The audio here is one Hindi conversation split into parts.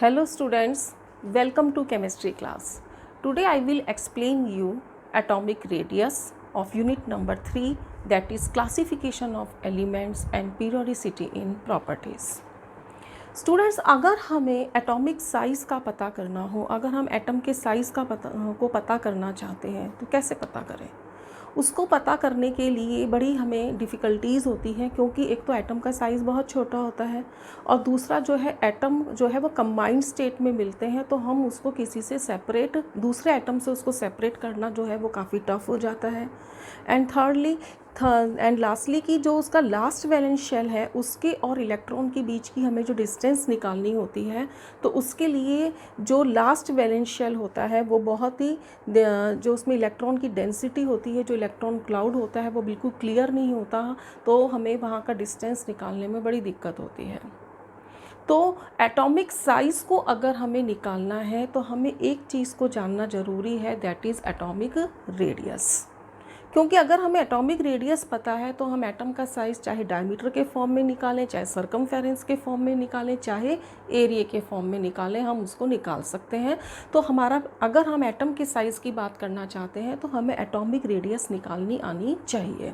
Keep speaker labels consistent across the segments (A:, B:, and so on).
A: Hello students, welcome to chemistry class. Today I will explain you atomic radius of unit number 3, that is classification of elements and periodicity in properties. Students, अगर हमें एटॉमिक साइज़ का पता करना हो, अगर हम एटम के साइज़ का पता करना चाहते हैं तो कैसे पता करें? उसको पता करने के लिए बड़ी हमें डिफ़िकल्टीज़ होती हैं, क्योंकि एक तो एटम का साइज़ बहुत छोटा होता है और दूसरा जो है एटम जो है वो कंबाइंड स्टेट में मिलते हैं, तो हम उसको किसी से सेपरेट, दूसरे एटम से उसको सेपरेट करना जो है वो काफ़ी टफ हो जाता है। एंड लास्टली कि जो उसका लास्ट वैलेंस शेल है उसके और इलेक्ट्रॉन के बीच की हमें जो डिस्टेंस निकालनी होती है, तो उसके लिए जो लास्ट वैलेंस शेल होता है वो बहुत ही जो उसमें इलेक्ट्रॉन की डेंसिटी होती है, जो इलेक्ट्रॉन क्लाउड होता है वो बिल्कुल क्लियर नहीं होता, तो हमें वहाँ का डिस्टेंस निकालने में बड़ी दिक्कत होती है। तो एटॉमिक साइज़ को अगर हमें निकालना है तो हमें एक चीज़ को जानना ज़रूरी है, दैट इज़ एटॉमिक रेडियस। क्योंकि अगर हमें एटॉमिक रेडियस पता है तो हम एटम का साइज़ चाहे डायमीटर के फॉर्म में निकालें, चाहे सरकमफेरेंस के फॉर्म में निकालें, चाहे एरिया के फॉर्म में निकालें, हम उसको निकाल सकते हैं। तो अगर हम एटम के साइज़ की बात करना चाहते हैं तो हमें एटॉमिक रेडियस निकालनी आनी चाहिए।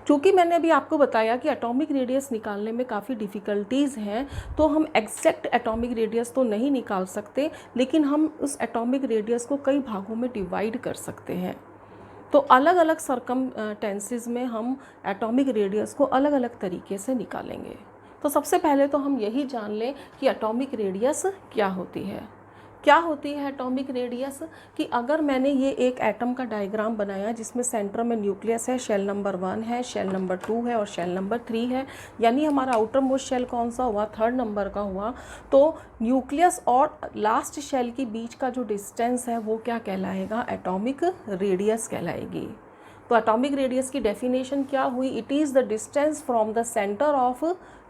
A: क्योंकि मैंने अभी आपको बताया कि एटॉमिक रेडियस निकालने में काफ़ी डिफ़िकल्टीज़ हैं, तो हम एग्जैक्ट एटॉमिक रेडियस तो नहीं निकाल सकते, लेकिन हम उस एटॉमिक रेडियस को कई भागों में डिवाइड कर सकते हैं। तो अलग अलग सर्कमटेंसेस में हम एटॉमिक रेडियस को अलग अलग तरीके से निकालेंगे। तो सबसे पहले तो हम यही जान लें कि एटॉमिक रेडियस क्या होती है। एटॉमिक रेडियस कि अगर मैंने ये एक एटम का डायग्राम बनाया जिसमें सेंटर में न्यूक्लियस है, शेल नंबर 1 है, शेल नंबर 2 है और शेल नंबर 3 है, यानी हमारा आउटर मोस्ट शेल कौन सा हुआ? 3rd नंबर का हुआ। तो न्यूक्लियस और लास्ट शेल के बीच का जो डिस्टेंस है वो क्या कहलाएगा? एटॉमिक रेडियस कहलाएगी। तो एटॉमिक रेडियस की डेफिनेशन क्या हुई? It is the distance from the centre of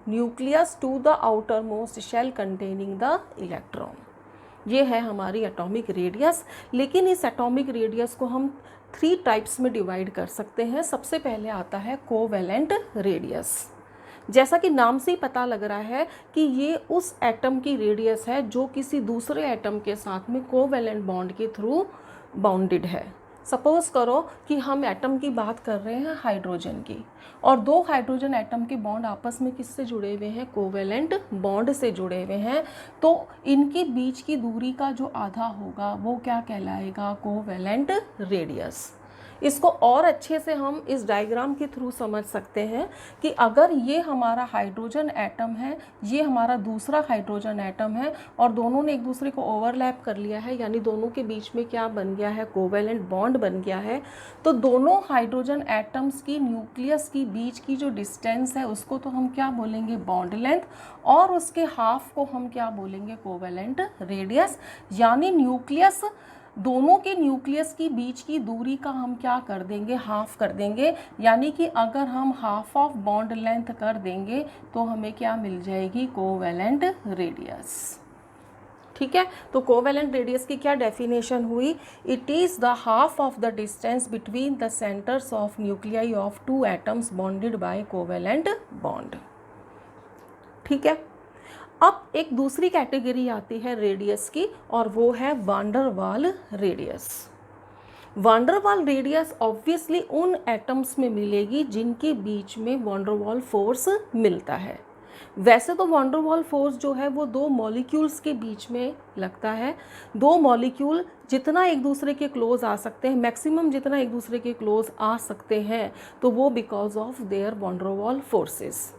A: nucleus to the outer most shell containing the electron. ये है हमारी एटॉमिक रेडियस। लेकिन इस एटॉमिक रेडियस को हम 3 टाइप्स में डिवाइड कर सकते हैं। सबसे पहले आता है कोवैलेंट रेडियस। जैसा कि नाम से ही पता लग रहा है कि ये उस एटम की रेडियस है जो किसी दूसरे एटम के साथ में कोवैलेंट बॉन्ड के थ्रू बाउंडेड है। सपोज़ करो कि हम एटम की बात कर रहे हैं हाइड्रोजन की, और 2 हाइड्रोजन एटम के बॉन्ड आपस में किससे जुड़े हुए हैं? कोवैलेंट बॉन्ड से जुड़े हुए हैं। तो इनके बीच की दूरी का जो आधा होगा वो क्या कहलाएगा? Covalent radius. इसको और अच्छे से हम इस डायग्राम के थ्रू समझ सकते हैं कि अगर ये हमारा हाइड्रोजन एटम है, ये हमारा दूसरा हाइड्रोजन एटम है, और दोनों ने एक दूसरे को ओवरलैप कर लिया है, यानी दोनों के बीच में क्या बन गया है? कोवैलेंट बॉन्ड बन गया है। तो दोनों हाइड्रोजन एटम्स की न्यूक्लियस की बीच की जो डिस्टेंस है उसको तो हम क्या बोलेंगे? बॉन्ड लेंथ, और उसके हाफ को हम क्या बोलेंगे? Covalent radius. यानी न्यूक्लियस, दोनों के न्यूक्लियस की बीच की दूरी का हम क्या कर देंगे? हाफ कर देंगे। यानी कि अगर हम हाफ ऑफ बॉन्ड लेंथ कर देंगे तो हमें क्या मिल जाएगी? Covalent radius. ठीक है, तो कोवैलेंट रेडियस की क्या डेफिनेशन हुई? It is the half of the distance between the centres of nuclei of 2 atoms bonded by covalent bond. ठीक है, अब एक दूसरी कैटेगरी आती है रेडियस की, और वो है वांडर वाल रेडियस। वांडर वाल रेडियस ऑब्वियसली उन एटम्स में मिलेगी जिनके बीच में वांडर वाल फोर्स मिलता है। वैसे तो वांडर वाल फोर्स जो है वो 2 मॉलिक्यूल्स के बीच में लगता है। 2 मॉलिक्यूल जितना एक दूसरे के क्लोज आ सकते हैं, मैक्सिमम जितना एक दूसरे के क्लोज आ सकते हैं, तो वो बिकॉज ऑफ देयर वांडर वाल फोर्सेस।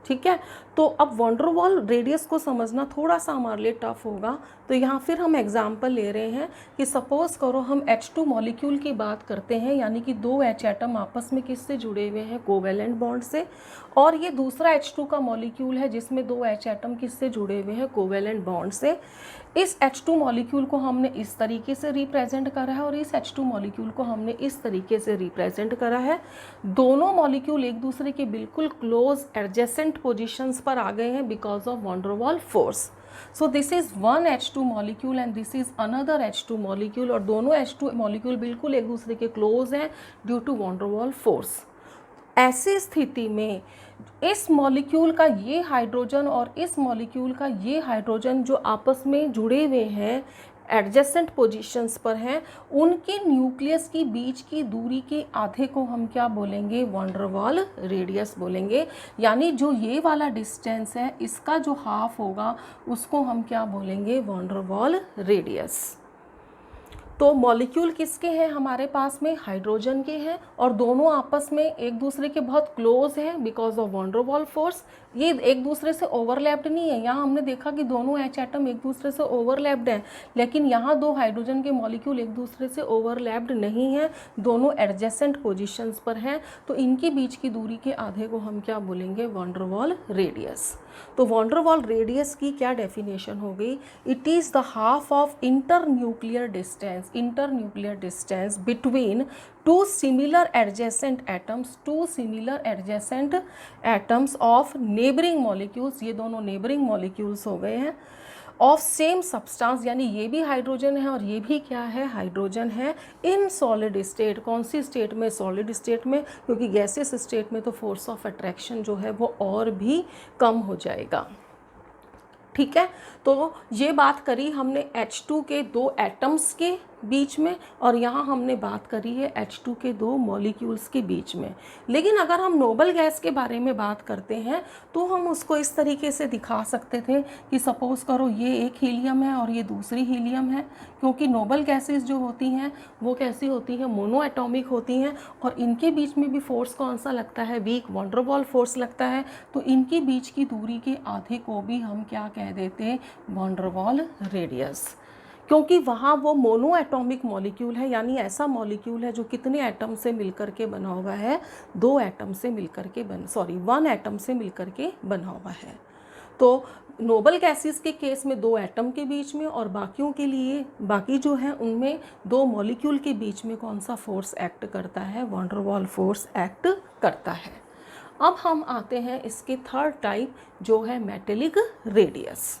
A: ठीक है, तो अब वांडर वाल रेडियस को समझना थोड़ा सा हमारे लिए टफ होगा। तो यहाँ फिर हम एग्जांपल ले रहे हैं कि सपोज़ करो हम H2 मॉलिक्यूल की बात करते हैं, यानी कि 2 H एटम आपस में किससे जुड़े हुए हैं? कोवैलेंट बॉन्ड से। और ये दूसरा H2 का मॉलिक्यूल है जिसमें 2 H एटम किससे जुड़े हुए हैं? कोवैलेंट बॉन्ड से। इस H2 मॉलिक्यूल को हमने इस तरीके से रिप्रेजेंट करा है और इस H2 मॉलिक्यूल को हमने इस तरीके से रिप्रेजेंट करा है। दोनों मॉलिक्यूल एक दूसरे के बिल्कुल क्लोज एडजेसेंट पोजीशंस पर आ गए हैं because of wander Waals force. So this is one H2 molecule and this is another H2 molecule, और दोनों H2 मॉलिक्यूल बिल्कुल एक दूसरे के क्लोज हैं due to van der Waals force. ऐसी स्थिति में इस मॉलिक्यूल का ये हाइड्रोजन और इस मॉलिक्यूल का ये हाइड्रोजन जो आपस में जुड़े हुए हैं, एडजेसेंट पोजीशंस पर हैं, उनके न्यूक्लियस की बीच की दूरी के आधे को हम क्या बोलेंगे, वैन डर वाल रेडियस बोलेंगे। यानी जो ये वाला डिस्टेंस है इसका जो हाफ होगा उसको हम क्या बोलेंगे, वैन डर वाल रेडियस। तो मॉलिक्यूल किसके हैं हमारे पास में, हाइड्रोजन के हैं, और दोनों आपस में एक दूसरे के बहुत क्लोज हैं बिकॉज ऑफ वैन डर वाल फोर्स। ये एक दूसरे से ओवरलैप्ड नहीं है। यहाँ हमने देखा कि दोनों एच एटम एक दूसरे से ओवरलैप्ड हैं, लेकिन यहाँ दो हाइड्रोजन के मॉलिक्यूल एक दूसरे से ओवरलैप्ड नहीं हैं, दोनों एडजेसेंट पोजीशंस पर हैं। तो इनके बीच की दूरी के आधे को हम क्या बोलेंगे, वैन डर वाल रेडियस। तो वैन डर वाल रेडियस की क्या डेफिनेशन हो गई, it is the half of internuclear distance between two similar adjacent atoms of neighboring molecules, ये दोनों neighboring molecules हो गए हैं, ऑफ सेम सब्सटेंस, यानी ये भी हाइड्रोजन है और ये भी क्या है, हाइड्रोजन है, इन सॉलिड स्टेट। कौन सी स्टेट में, सॉलिड स्टेट में, क्योंकि गैसेस स्टेट में तो फोर्स ऑफ अट्रैक्शन जो है वो और भी कम हो जाएगा। ठीक है, तो ये बात करी हमने H2 के दो एटम्स के बीच में, और यहाँ हमने बात करी है H2 के दो मॉलिक्यूल्स के बीच में। लेकिन अगर हम नोबल गैस के बारे में बात करते हैं तो हम उसको इस तरीके से दिखा सकते थे कि सपोज करो ये एक हीलियम है और ये दूसरी हीलियम है, क्योंकि नोबल गैसेस जो होती हैं वो कैसी होती हैं, मोनो एटॉमिक होती हैं, और इनके बीच में भी फोर्स कौन सा लगता है, वीक वैन डर वाल फोर्स लगता है। तो इनके बीच की दूरी के आधे को भी हम क्या कह देते हैं, वैन डर वाल रेडियस, क्योंकि वहाँ वो मोनो एटॉमिक मॉलिक्यूल है, यानी ऐसा मॉलिक्यूल है जो कितने एटम से मिलकर के बना हुआ है, दो एटम से मिलकर के वन एटम से मिलकर के बना हुआ है। तो नोबल गैसेस के केस में दो एटम के बीच में, और बाकियों के लिए, बाकी जो है उनमें दो मॉलिक्यूल के बीच में कौन सा फोर्स एक्ट करता है, वैन डर वाल फोर्स एक्ट करता है। अब हम आते हैं इसके थर्ड टाइप जो है metallic radius.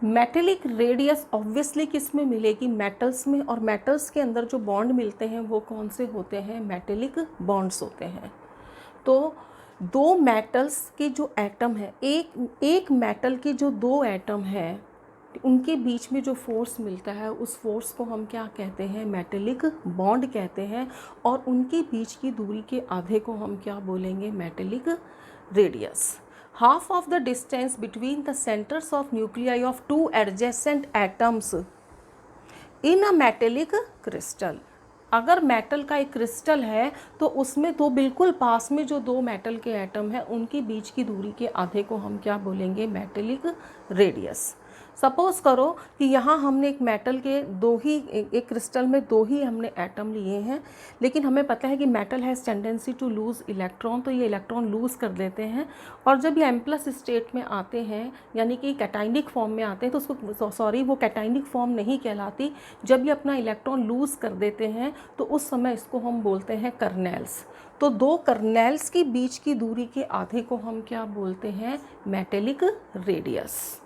A: Metallic radius obviously किस में मिलेगी, मेटल्स में, और मेटल्स के अंदर जो बॉन्ड मिलते हैं वो कौन से होते हैं, मेटेलिक बॉन्ड्स होते हैं। तो दो मेटल्स के जो एटम है, एक मेटल के जो दो एटम हैं उनके बीच में जो फोर्स मिलता है उस फोर्स को हम क्या कहते हैं, मेटेलिक बॉन्ड कहते हैं, और उनके बीच की दूरी के आधे को हम क्या बोलेंगे, metallic radius. Half of the distance between the centers of nuclei of two adjacent atoms in a metallic crystal। अगर मेटल का एक क्रिस्टल है तो उसमें दो बिल्कुल पास में जो दो मेटल के एटम हैं उनके बीच की दूरी के आधे को हम क्या बोलेंगे, मेटेलिक रेडियस। सपोज़ करो कि यहाँ हमने एक मेटल के एक क्रिस्टल में दो ही हमने एटम लिए हैं, लेकिन हमें पता है कि metal has tendency to lose electron, तो ये इलेक्ट्रॉन लूज़ कर देते हैं, और जब ये M+ स्टेट में आते हैं यानी कि कैटाइनिक फॉर्म में आते हैं तो उसको वो कैटाइनिक फॉर्म नहीं कहलाती। जब ये अपना इलेक्ट्रॉन लूज़ कर देते हैं तो उस समय इसको हम बोलते हैं कर्नेल्स। तो दो कर्नेल्स के बीच की दूरी के आधे को हम क्या बोलते हैं, मेटेलिक रेडियस।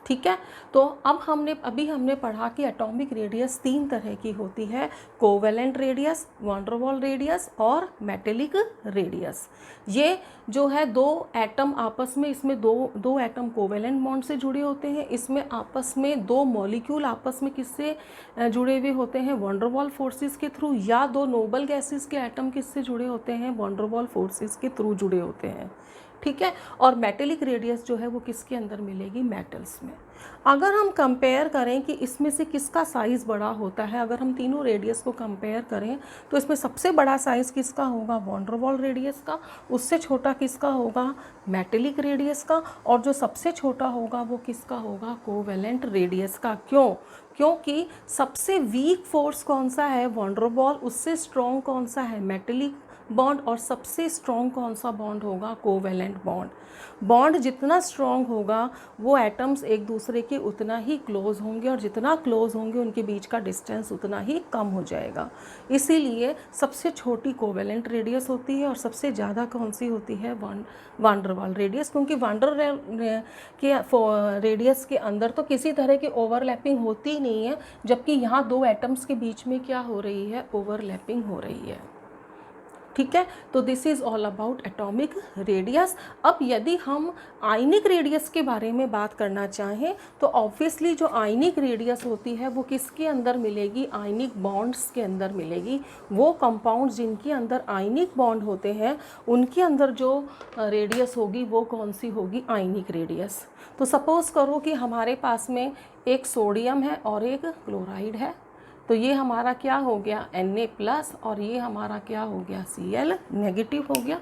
A: ठीक है, तो अब अभी हमने पढ़ा कि एटॉमिक रेडियस तीन तरह की होती है, कोवेलेंट रेडियस, वैन डर वाल रेडियस और मेटेलिक रेडियस। ये जो है दो एटम आपस में, इसमें दो एटम कोवेलेंट बॉन्ड से जुड़े होते हैं, इसमें आपस में दो मॉलिक्यूल आपस में किससे जुड़े हुए होते हैं, वैन डर वाल फोर्सेस के थ्रू, या दो नोबल गैसेस के एटम किससे जुड़े होते हैं, वैन डर वाल फोर्सेस के थ्रू जुड़े होते हैं। ठीक है, और मेटेलिक रेडियस जो है वो किसके अंदर मिलेगी, मेटल्स में। अगर हम कंपेयर करें कि इसमें से किसका साइज़ बड़ा होता है, अगर हम तीनों रेडियस को कंपेयर करें तो इसमें सबसे बड़ा साइज़ किसका होगा, वैन डर वाल रेडियस का, उससे छोटा किसका होगा, मेटेलिक रेडियस का, और जो सबसे छोटा होगा वो किसका होगा, कोवेलेंट रेडियस का। क्योंकि सबसे वीक फोर्स कौन सा है, वैन डर वाल, उससे स्ट्रॉन्ग कौन सा है, मेटेलिक बॉन्ड, और सबसे स्ट्रॉन्ग कौन सा बॉन्ड होगा, कोवेलेंट बॉन्ड। बॉन्ड जितना स्ट्रॉन्ग होगा वो एटम्स एक दूसरे के उतना ही क्लोज होंगे, और जितना क्लोज होंगे उनके बीच का डिस्टेंस उतना ही कम हो जाएगा। इसीलिए सबसे छोटी कोवेलेंट रेडियस होती है और सबसे ज़्यादा कौन सी होती है, वैन डर वाल रेडियस, क्योंकि वैन डर के रेडियस के अंदर तो किसी तरह की ओवरलैपिंग होती ही नहीं है, जबकि यहाँ दो एटम्स के बीच में क्या हो रही है, ओवरलैपिंग हो रही है। ठीक है, तो this is all about atomic radius. अब यदि हम आयनिक रेडियस के बारे में बात करना चाहें तो ऑब्वियसली जो आयनिक रेडियस होती है वो किसके अंदर मिलेगी, आयनिक बॉन्ड्स के अंदर मिलेगी। वो कंपाउंड जिनके अंदर आयनिक बॉन्ड होते हैं उनके अंदर जो रेडियस होगी वो कौन सी होगी, आयनिक रेडियस। तो सपोज़ करो कि हमारे पास में एक सोडियम है और एक क्लोराइड है, तो ये हमारा क्या हो गया, Na+ और ये हमारा क्या हो गया, Cl नेगेटिव हो गया।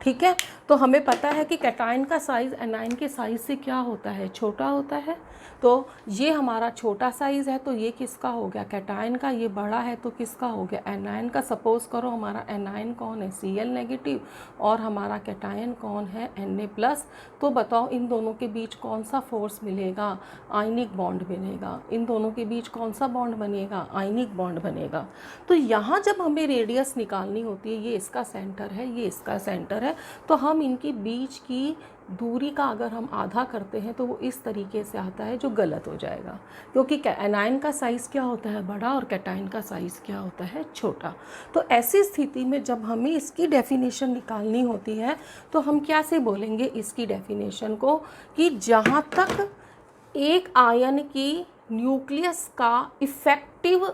A: ठीक है, तो हमें पता है कि कैटायन का साइज़ एनायन के साइज़ से क्या होता है, छोटा होता है। तो ये हमारा छोटा साइज़ है, तो ये किसका हो गया, कैटायन का। ये बड़ा है तो किसका हो गया, एनायन का। सपोज़ करो हमारा एनायन कौन है, Cl नेगेटिव, और हमारा कैटायन कौन है, Na+। तो बताओ इन दोनों के बीच कौन सा फोर्स मिलेगा, आयनिक बॉन्ड बनेगा। इन दोनों के बीच कौन सा बॉन्ड बनेगा, आयनिक बॉन्ड बनेगा। तो यहाँ जब हमें रेडियस निकालनी होती है, ये इसका सेंटर है, ये इसका सेंटर है, तो हम इनके बीच की दूरी का अगर हम आधा करते हैं तो वो इस तरीके से आता है, जो गलत हो जाएगा, क्योंकि एनायन का साइज़ क्या होता है, बड़ा, और कैटायन का साइज़ क्या होता है, छोटा। तो ऐसी स्थिति में जब हमें इसकी डेफिनेशन निकालनी होती है तो हम क्या से बोलेंगे इसकी डेफिनेशन को, कि जहाँ तक एक आयन की न्यूक्लियस का इफ़ेक्टिव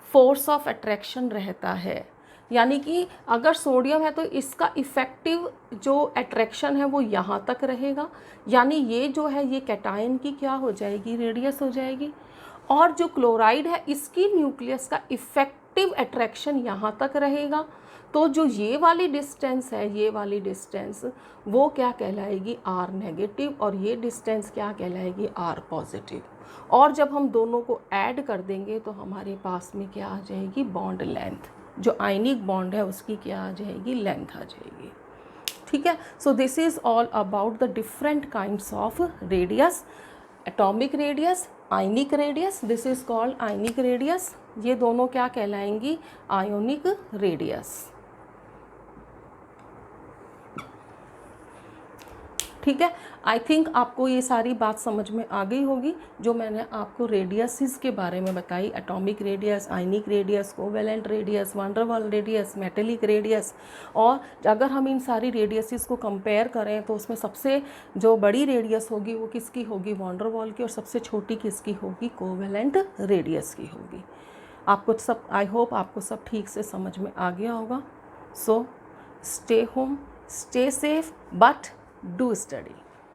A: फोर्स ऑफ अट्रैक्शन रहता है, यानी कि अगर सोडियम है तो इसका इफ़ेक्टिव जो अट्रैक्शन है वो यहाँ तक रहेगा, यानी ये जो है ये कैटायन की क्या हो जाएगी, रेडियस हो जाएगी। और जो क्लोराइड है इसकी न्यूक्लियस का इफ़ेक्टिव अट्रैक्शन यहाँ तक रहेगा। तो जो ये वाली डिस्टेंस है, ये वाली डिस्टेंस वो क्या कहलाएगी, R नेगेटिव, और ये डिस्टेंस क्या कहलाएगी, R पॉजिटिव। और जब हम दोनों को ऐड कर देंगे तो हमारे पास में क्या आ जाएगी, बॉन्ड लेंथ। जो आयनिक बॉन्ड है उसकी क्या आ जाएगी, लेंथ आ जाएगी। ठीक है, so this is all about the different kinds of radius, atomic radius, ionic radius. This is called ionic radius. ये दोनों क्या कहलाएंगी, आयोनिक रेडियस। ठीक है, आई थिंक आपको ये सारी बात समझ में आ गई होगी जो मैंने आपको रेडियसिस के बारे में बताई, atomic radius, ionic radius, covalent radius, van der Waals radius, metallic radius. और अगर हम इन सारी रेडियसिस को कंपेयर करें तो उसमें सबसे जो बड़ी रेडियस होगी वो किसकी होगी, वान डेर वाल की, और सबसे छोटी किसकी होगी, कोवेलेंट रेडियस की होगी। आपको सब, आई होप आपको सब ठीक से समझ में आ गया होगा। So stay home, stay safe, but do study.